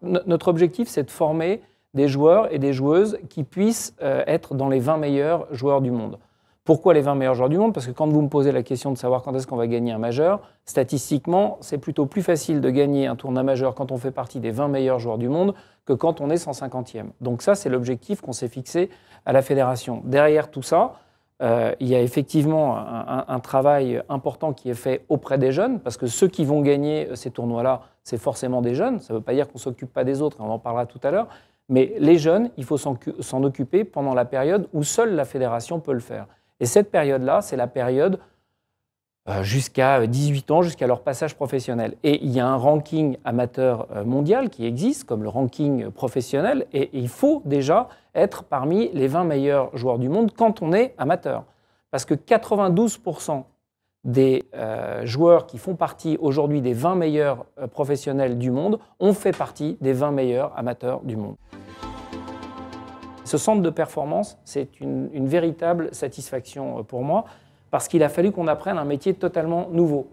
notre objectif, c'est de former des joueurs et des joueuses qui puissent être dans les 20 meilleurs joueurs du monde. Pourquoi les 20 meilleurs joueurs du monde? Parce que quand vous me posez la question de savoir quand est-ce qu'on va gagner un majeur, statistiquement, c'est plutôt plus facile de gagner un tournoi majeur quand on fait partie des 20 meilleurs joueurs du monde que quand on est 150e. Donc ça, c'est l'objectif qu'on s'est fixé à la fédération. Derrière tout ça, il y a effectivement un travail important qui est fait auprès des jeunes, parce que ceux qui vont gagner ces tournois-là, c'est forcément des jeunes. Ça ne veut pas dire qu'on ne s'occupe pas des autres, on en parlera tout à l'heure. Mais les jeunes, il faut s'en occuper pendant la période où seule la fédération peut le faire. Et cette période-là, c'est la période jusqu'à 18 ans, jusqu'à leur passage professionnel. Et il y a un ranking amateur mondial qui existe, comme le ranking professionnel, et il faut déjà être parmi les 20 meilleurs joueurs du monde quand on est amateur. Parce que 92% des joueurs qui font partie aujourd'hui des 20 meilleurs professionnels du monde ont fait partie des 20 meilleurs amateurs du monde. Ce centre de performance, c'est une véritable satisfaction pour moi, parce qu'il a fallu qu'on apprenne un métier totalement nouveau.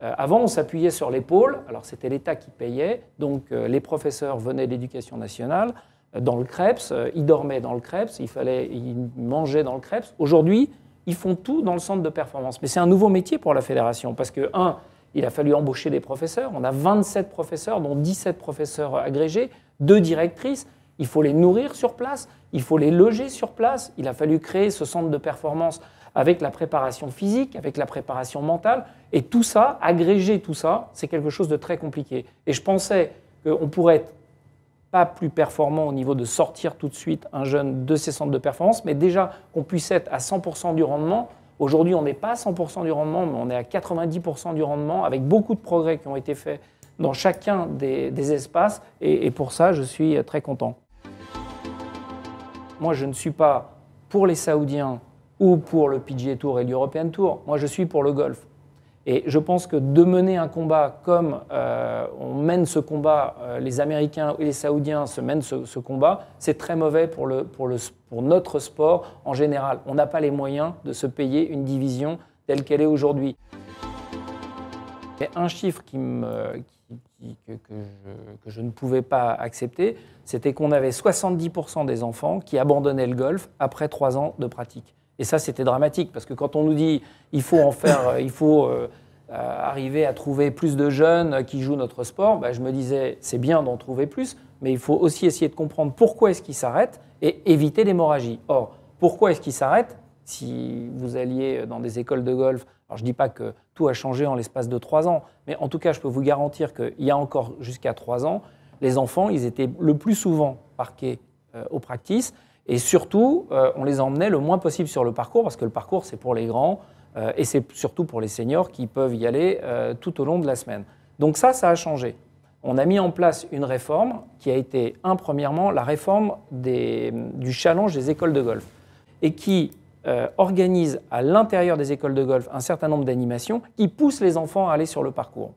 Avant, on s'appuyait sur l'épaule, alors c'était l'État qui payait, donc les professeurs venaient de l'Éducation nationale, dans le CREPS, ils dormaient dans le CREPS, ils mangeaient dans le CREPS. Aujourd'hui, ils font tout dans le centre de performance. Mais c'est un nouveau métier pour la fédération, parce que, il a fallu embaucher des professeurs, on a 27 professeurs, dont 17 professeurs agrégés, 2 directrices, il faut les nourrir sur place, il faut les loger sur place, il a fallu créer ce centre de performance avec la préparation physique, avec la préparation mentale, et tout ça, agréger tout ça, c'est quelque chose de très compliqué. Et je pensais qu'on pourrait être pas plus performant au niveau de sortir tout de suite un jeune de ces centres de performance, mais déjà qu'on puisse être à 100% du rendement. Aujourd'hui, on n'est pas à 100% du rendement, mais on est à 90% du rendement, avec beaucoup de progrès qui ont été faits dans chacun des espaces, et pour ça, je suis très content. Moi, je ne suis pas pour les Saoudiens ou pour le PGA Tour et l'European Tour. Moi, je suis pour le golf. Et je pense que de mener un combat comme on mène ce combat, les Américains et les Saoudiens se mènent ce combat, c'est très mauvais pour notre sport en général. On n'a pas les moyens de se payer une division telle qu'elle est aujourd'hui. Et un chiffre que je ne pouvais pas accepter, c'était qu'on avait 70% des enfants qui abandonnaient le golf après 3 ans de pratique. Et ça, c'était dramatique, parce que quand on nous dit il faut arriver à trouver plus de jeunes qui jouent notre sport, je me disais c'est bien d'en trouver plus, mais il faut aussi essayer de comprendre pourquoi est-ce qu'ils s'arrêtent et éviter l'hémorragie. Or, pourquoi est-ce qu'ils s'arrêtent? Si vous alliez dans des écoles de golf, alors je ne dis pas que tout a changé en l'espace de 3 ans, mais en tout cas, je peux vous garantir qu'il y a encore jusqu'à 3 ans, les enfants, ils étaient le plus souvent parqués aux practices. Et surtout, on les emmenait le moins possible sur le parcours, parce que le parcours, c'est pour les grands, et c'est surtout pour les seniors qui peuvent y aller tout au long de la semaine. Donc ça a changé. On a mis en place une réforme qui a été, premièrement, la réforme du challenge des écoles de golf, et qui organise à l'intérieur des écoles de golf un certain nombre d'animations qui poussent les enfants à aller sur le parcours.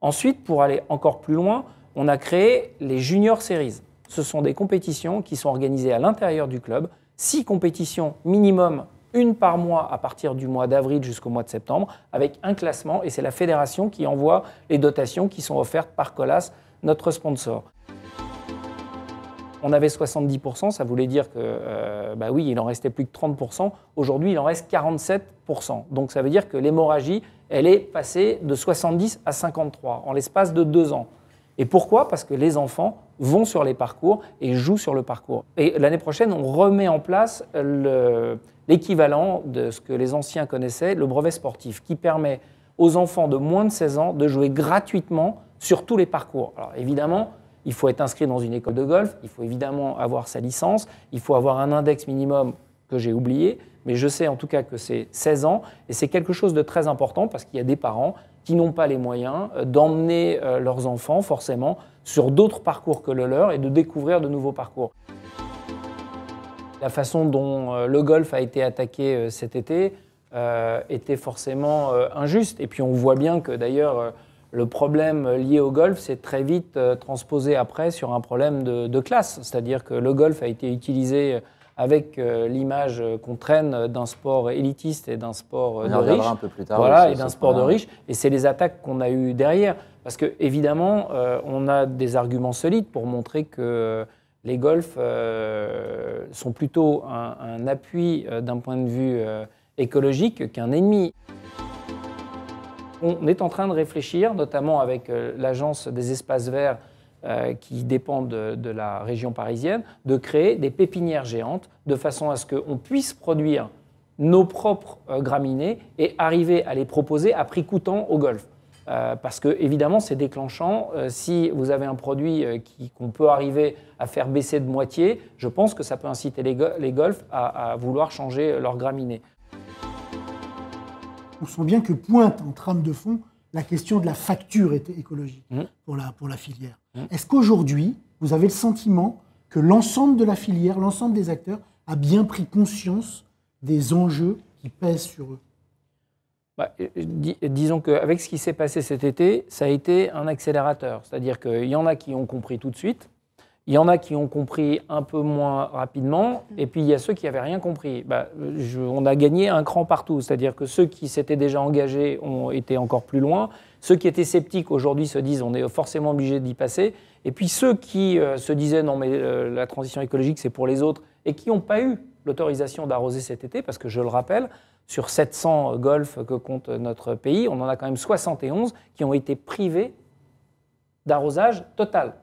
Ensuite, pour aller encore plus loin, on a créé les Junior Series. Ce sont des compétitions qui sont organisées à l'intérieur du club, 6 compétitions minimum, 1 par mois à partir du mois d'avril jusqu'au mois de septembre, avec un classement, et c'est la fédération qui envoie les dotations qui sont offertes par Colas, notre sponsor. On avait 70%, ça voulait dire que, oui, il en restait plus que 30%. Aujourd'hui, il en reste 47%. Donc ça veut dire que l'hémorragie, elle est passée de 70 à 53 en l'espace de 2 ans. Et pourquoi? Parce que les enfants vont sur les parcours et jouent sur le parcours. Et l'année prochaine, on remet en place l'équivalent de ce que les anciens connaissaient, le brevet sportif, qui permet aux enfants de moins de 16 ans de jouer gratuitement sur tous les parcours. Alors évidemment, il faut être inscrit dans une école de golf, il faut évidemment avoir sa licence, il faut avoir un index minimum que j'ai oublié, mais je sais en tout cas que c'est 16 ans, et c'est quelque chose de très important parce qu'il y a des parents qui n'ont pas les moyens d'emmener leurs enfants forcément sur d'autres parcours que le leur et de découvrir de nouveaux parcours. La façon dont le golf a été attaqué cet été était forcément injuste, et puis on voit bien que d'ailleurs le problème lié au golf s'est très vite transposé après sur un problème de classe, c'est-à-dire que le golf a été utilisé avec l'image qu'on traîne d'un sport élitiste et d'un sport de riche. On en reviendra un peu plus tard. Voilà, et d'un sport de riche. Et c'est les attaques qu'on a eues derrière. Parce qu'évidemment, on a des arguments solides pour montrer que les golfs sont plutôt un appui d'un point de vue écologique qu'un ennemi. On est en train de réfléchir, notamment avec l'Agence des espaces verts qui dépend de la région parisienne, de créer des pépinières géantes de façon à ce qu'on puisse produire nos propres graminées et arriver à les proposer à prix coûtant au golf. Parce que évidemment c'est déclenchant. Si vous avez un produit qu'on peut arriver à faire baisser de moitié, je pense que ça peut inciter les golfs à vouloir changer leur graminées. On sent bien que pointe en trame de fond la question de la facture écologique pour la filière. Est-ce qu'aujourd'hui, vous avez le sentiment que l'ensemble de la filière, l'ensemble des acteurs a bien pris conscience des enjeux qui pèsent sur eux? Disons qu'avec ce qui s'est passé cet été, ça a été un accélérateur. C'est-à-dire qu'il y en a qui ont compris tout de suite, il y en a qui ont compris un peu moins rapidement, et puis il y a ceux qui n'avaient rien compris. On a gagné un cran partout. C'est-à-dire que ceux qui s'étaient déjà engagés ont été encore plus loin. Ceux qui étaient sceptiques aujourd'hui se disent on est forcément obligé d'y passer. Et puis ceux qui se disaient non mais la transition écologique c'est pour les autres et qui n'ont pas eu l'autorisation d'arroser cet été, parce que je le rappelle, sur 700 golfs que compte notre pays, on en a quand même 71 qui ont été privés d'arrosage total.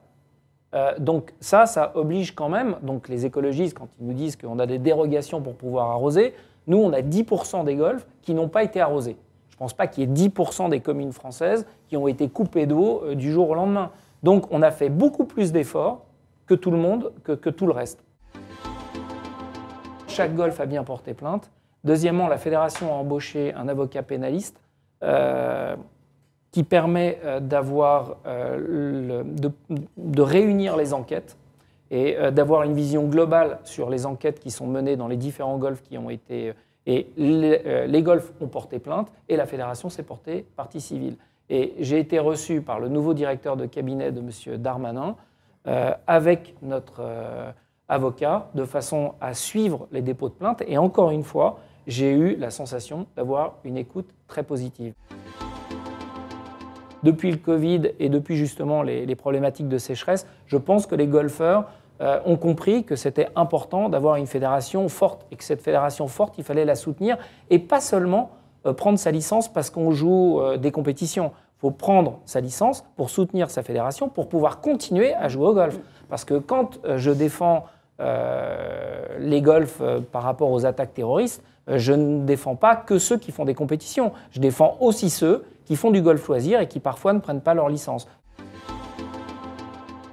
Donc ça oblige quand même, donc les écologistes, quand ils nous disent qu'on a des dérogations pour pouvoir arroser, nous on a 10% des golfs qui n'ont pas été arrosés. Je ne pense pas qu'il y ait 10% des communes françaises qui ont été coupées d'eau du jour au lendemain. Donc on a fait beaucoup plus d'efforts que tout le monde, que tout le reste. Chaque golf a bien porté plainte. Deuxièmement, la fédération a embauché un avocat pénaliste qui permet de réunir les enquêtes et d'avoir une vision globale sur les enquêtes qui sont menées dans les différents golfs qui ont été... Et les golfs ont porté plainte et la fédération s'est portée partie civile. Et j'ai été reçu par le nouveau directeur de cabinet de M. Darmanin avec notre avocat de façon à suivre les dépôts de plainte. Et encore une fois, j'ai eu la sensation d'avoir une écoute très positive. Depuis le Covid et depuis justement les problématiques de sécheresse, je pense que les golfeurs ont compris que c'était important d'avoir une fédération forte et que cette fédération forte, il fallait la soutenir et pas seulement prendre sa licence parce qu'on joue des compétitions. Il faut prendre sa licence pour soutenir sa fédération, pour pouvoir continuer à jouer au golf. Parce que quand je défends les golfs par rapport aux attaques terroristes, je ne défends pas que ceux qui font des compétitions. Je défends aussi ceux qui font du golf loisir et qui parfois ne prennent pas leur licence.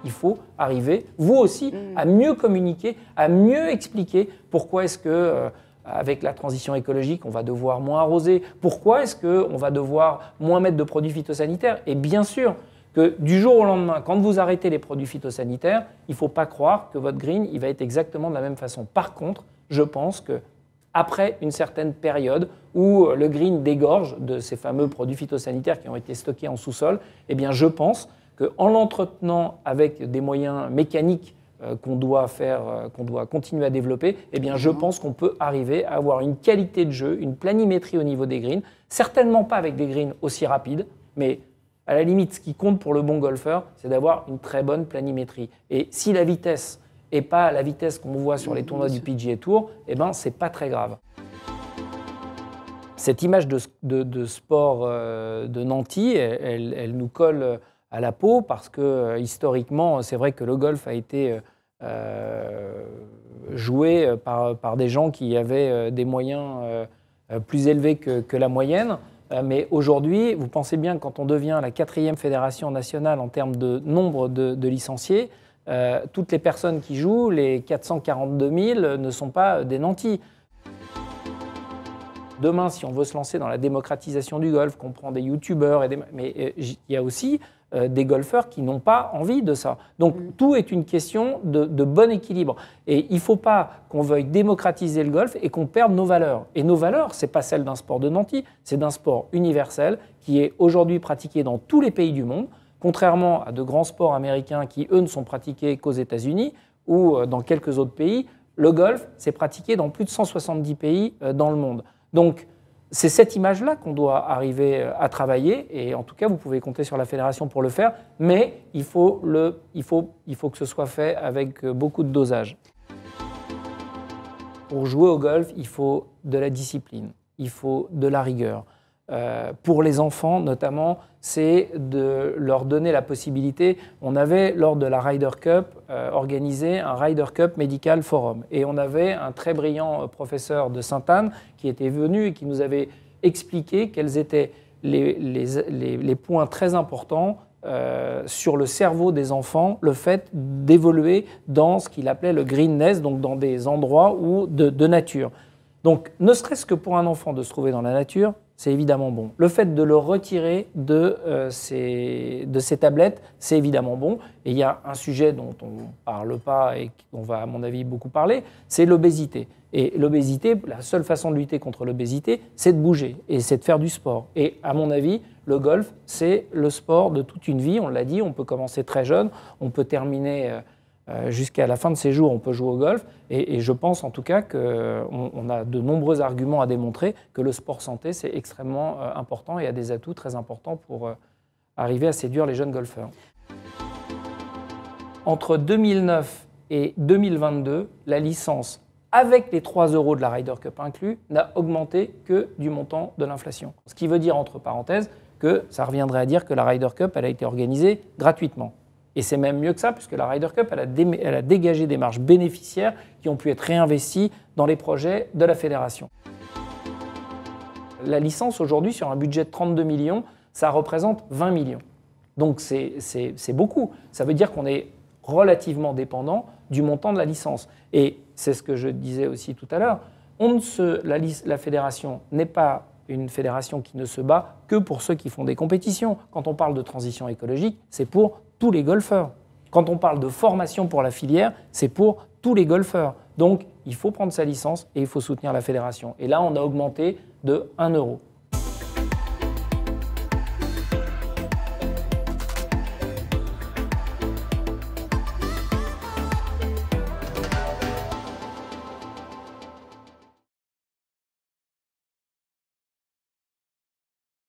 Il faut arriver, vous aussi, à mieux communiquer, à mieux expliquer pourquoi est-ce que, avec la transition écologique, on va devoir moins arroser, pourquoi est-ce qu'on va devoir moins mettre de produits phytosanitaires. Et bien sûr que du jour au lendemain, quand vous arrêtez les produits phytosanitaires, il ne faut pas croire que votre green il va être exactement de la même façon. Par contre, je pense que après une certaine période où le green dégorge de ces fameux produits phytosanitaires qui ont été stockés en sous-sol, eh bien je pense qu'en l'entretenant avec des moyens mécaniques qu'on doit continuer à développer, eh bien je pense qu'on peut arriver à avoir une qualité de jeu, une planimétrie au niveau des greens, certainement pas avec des greens aussi rapides, mais à la limite, ce qui compte pour le bon golfeur, c'est d'avoir une très bonne planimétrie. Et si la vitesse et pas la vitesse qu'on voit sur les tournois du PGA Tour, eh ben, c'est pas très grave. Cette image de sport de Nanty, elle nous colle à la peau parce que historiquement, c'est vrai que le golf a été joué par des gens qui avaient des moyens plus élevés que la moyenne. Mais aujourd'hui, vous pensez bien, quand on devient la 4e fédération nationale en termes de nombre de licenciés, toutes les personnes qui jouent, les 442 000, ne sont pas des nantis. Demain, si on veut se lancer dans la démocratisation du golf, qu'on prend des youtubeurs, mais il y a aussi des golfeurs qui n'ont pas envie de ça. Donc tout est une question de bon équilibre. Et il ne faut pas qu'on veuille démocratiser le golf et qu'on perde nos valeurs. Et nos valeurs, ce n'est pas celles d'un sport de nantis, c'est d'un sport universel qui est aujourd'hui pratiqué dans tous les pays du monde, contrairement à de grands sports américains qui, eux, ne sont pratiqués qu'aux États-Unis ou dans quelques autres pays. Le golf, c'est pratiqué dans plus de 170 pays dans le monde. Donc, c'est cette image-là qu'on doit arriver à travailler, et en tout cas, vous pouvez compter sur la fédération pour le faire, mais il faut que ce soit fait avec beaucoup de dosage. Pour jouer au golf, il faut de la discipline, il faut de la rigueur. Pour les enfants, notamment, c'est de leur donner la possibilité. On avait, lors de la Ryder Cup, organisé un Ryder Cup Medical Forum. Et on avait un très brillant professeur de Sainte-Anne qui était venu et qui nous avait expliqué quels étaient les points très importants sur le cerveau des enfants, le fait d'évoluer dans ce qu'il appelait le greenness, donc dans des endroits de nature. Donc, ne serait-ce que pour un enfant de se trouver dans la nature, c'est évidemment bon. Le fait de le retirer de ces tablettes, c'est évidemment bon. Et il y a un sujet dont on ne parle pas et dont on va, à mon avis, beaucoup parler, c'est l'obésité. Et l'obésité, la seule façon de lutter contre l'obésité, c'est de bouger et c'est de faire du sport. Et à mon avis, le golf, c'est le sport de toute une vie. On l'a dit, on peut commencer très jeune, on peut terminer jusqu'à la fin de ses jours, on peut jouer au golf. Et je pense en tout cas qu'on a de nombreux arguments à démontrer que le sport santé, c'est extrêmement important et a des atouts très importants pour arriver à séduire les jeunes golfeurs. Entre 2009 et 2022, la licence, avec les 3 € de la Ryder Cup inclus, n'a augmenté que du montant de l'inflation. Ce qui veut dire, entre parenthèses, que ça reviendrait à dire que la Ryder Cup, elle a été organisée gratuitement. Et c'est même mieux que ça, puisque la Ryder Cup, elle a dégagé des marges bénéficiaires qui ont pu être réinvesties dans les projets de la fédération. La licence, aujourd'hui, sur un budget de 32 millions, ça représente 20 millions. Donc c'est beaucoup. Ça veut dire qu'on est relativement dépendant du montant de la licence. Et c'est ce que je disais aussi tout à l'heure, la fédération n'est pas une fédération qui ne se bat que pour ceux qui font des compétitions. Quand on parle de transition écologique, c'est pour tous les golfeurs. Quand on parle de formation pour la filière, c'est pour tous les golfeurs. Donc, il faut prendre sa licence et il faut soutenir la fédération. Et là, on a augmenté de 1 €.